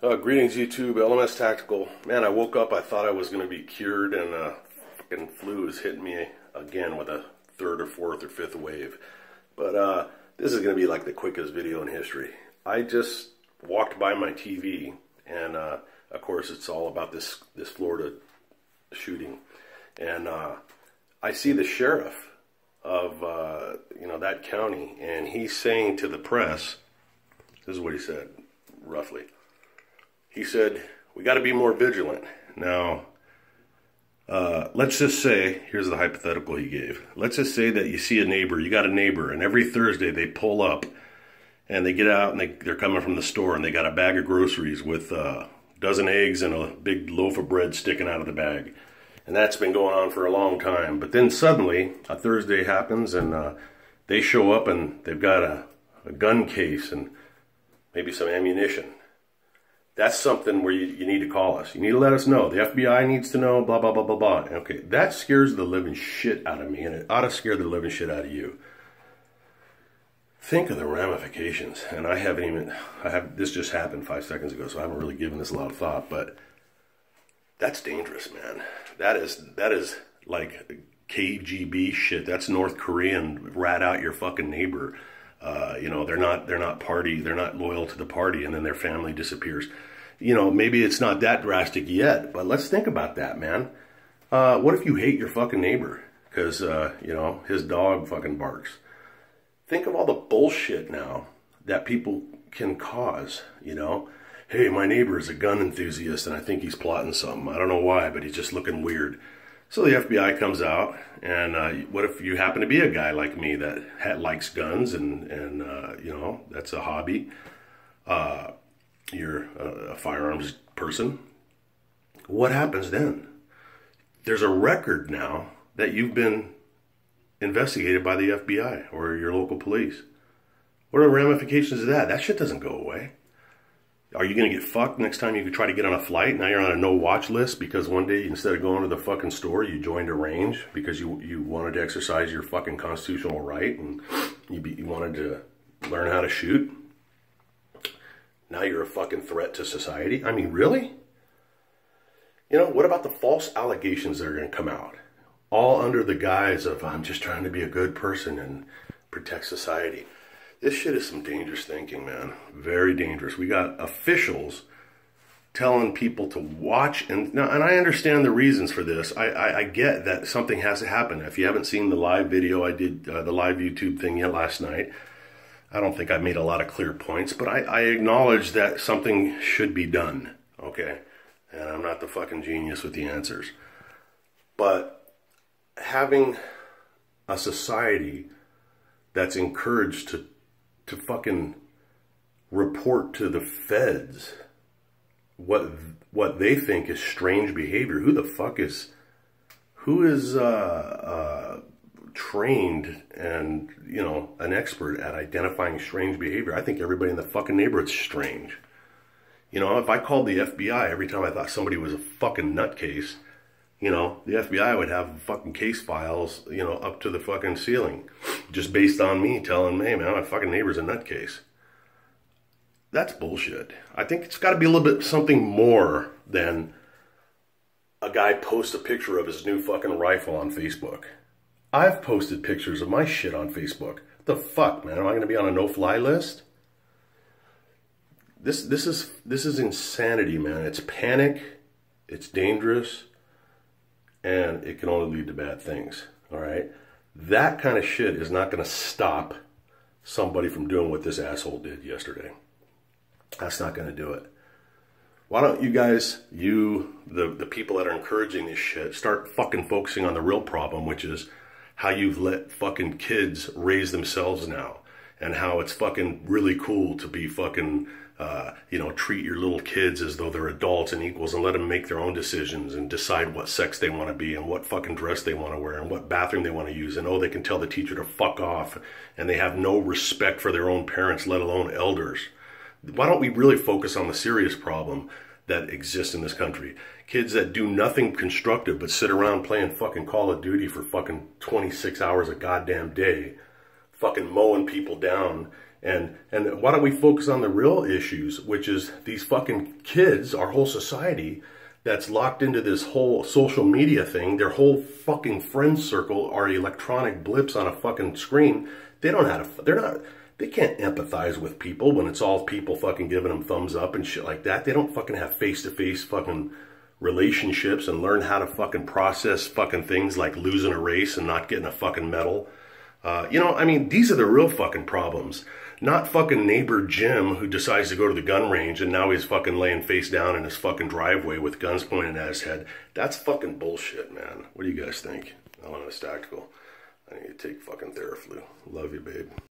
Greetings YouTube, LMS Tactical. Man, I woke up, I thought I was going to be cured, and fucking flu is hitting me again with a third or fourth or fifth wave. But this is going to be like the quickest video in history. I just walked by my TV, and of course it's all about this Florida shooting. And I see the sheriff of that county, and he's saying to the press, this is what he said, roughly. He said, we got to be more vigilant. Now, let's just say, here's the hypothetical he gave. Let's just say that you see a neighbor, you got a neighbor, and every Thursday they pull up and they get out and they're coming from the store and they got a bag of groceries with a dozen eggs and a big loaf of bread sticking out of the bag. And that's been going on for a long time. But then suddenly, a Thursday happens and they show up and they've got a gun case and maybe some ammunition. That's something where you need to call us. You need to let us know. The FBI needs to know, blah, blah, blah, blah, blah. Okay, that scares the living shit out of me, and it ought to scare the living shit out of you. Think of the ramifications. And this just happened 5 seconds ago, so I haven't really given this a lot of thought, but that's dangerous, man. That is like KGB shit. That's North Korean, rat out your fucking neighbor. They're not loyal to the party, and then their family disappears. Maybe it's not that drastic yet, but let's think about that, man. What if you hate your fucking neighbor because, his dog fucking barks? Think of all the bullshit now that people can cause, Hey, my neighbor is a gun enthusiast and I think he's plotting something. I don't know why, but he's just looking weird. So the FBI comes out, and what if you happen to be a guy like me that likes guns and that's a hobby? You're a firearms person. What happens then? There's a record now that you've been investigated by the FBI or your local police. What are the ramifications of that? That shit doesn't go away. Are you going to get fucked next time you try to get on a flight? Now you're on a no-watch list because one day instead of going to the fucking store, you joined a range because you wanted to exercise your fucking constitutional right and you wanted to learn how to shoot. Now you're a fucking threat to society. I mean, really? What about the false allegations that are going to come out? All under the guise of, I'm just trying to be a good person and protect society. This shit is some dangerous thinking, man. Very dangerous. We got officials telling people to watch, and I understand the reasons for this. I get that something has to happen. If you haven't seen the live video I did, the live YouTube thing yet last night, I don't think I made a lot of clear points, but I acknowledge that something should be done, okay? And I'm not the fucking genius with the answers. But having a society that's encouraged to fucking report to the feds what they think is strange behavior. Who is trained and an expert at identifying strange behavior? I think everybody in the fucking neighborhood's strange. If I called the FBI every time I thought somebody was a fucking nutcase, the FBI would have fucking case files, up to the fucking ceiling, just based on me telling me, hey, man, my fucking neighbor's a nutcase. That's bullshit. I think it's got to be a little bit something more than a guy posts a picture of his new fucking rifle on Facebook. I've posted pictures of my shit on Facebook. What the fuck, man? Am I going to be on a no-fly list? This is insanity, man. It's panic. It's dangerous. And it can only lead to bad things, all right? That kind of shit is not going to stop somebody from doing what this asshole did yesterday. That's not going to do it. Why don't you guys, the people that are encouraging this shit, start fucking focusing on the real problem, which is how you've let fucking kids raise themselves now, and how it's fucking really cool to be fucking treat your little kids as though they're adults and equals and let them make their own decisions and decide what sex they want to be and what fucking dress they want to wear and what bathroom they want to use. And they can tell the teacher to fuck off, and they have no respect for their own parents, let alone elders. Why don't we really focus on the serious problem that exists in this country? Kids that do nothing constructive but sit around playing fucking Call of Duty for fucking 26 hours a goddamn day, fucking mowing people down And why don't we focus on the real issues, which is these fucking kids, our whole society, that's locked into this whole social media thing. Their whole fucking friend circle are electronic blips on a fucking screen. They don't know how to, they can't empathize with people when it's all people fucking giving them thumbs up and shit like that. They don't fucking have face-to-face fucking relationships and learn how to fucking process fucking things like losing a race and not getting a fucking medal. You know, I mean, these are the real fucking problems. Not fucking neighbor Jim who decides to go to the gun range and now he's fucking laying face down in his fucking driveway with guns pointed at his head. That's fucking bullshit, man. What do you guys think? Elementus Tactical. I need to take fucking Theraflu. Love you, babe.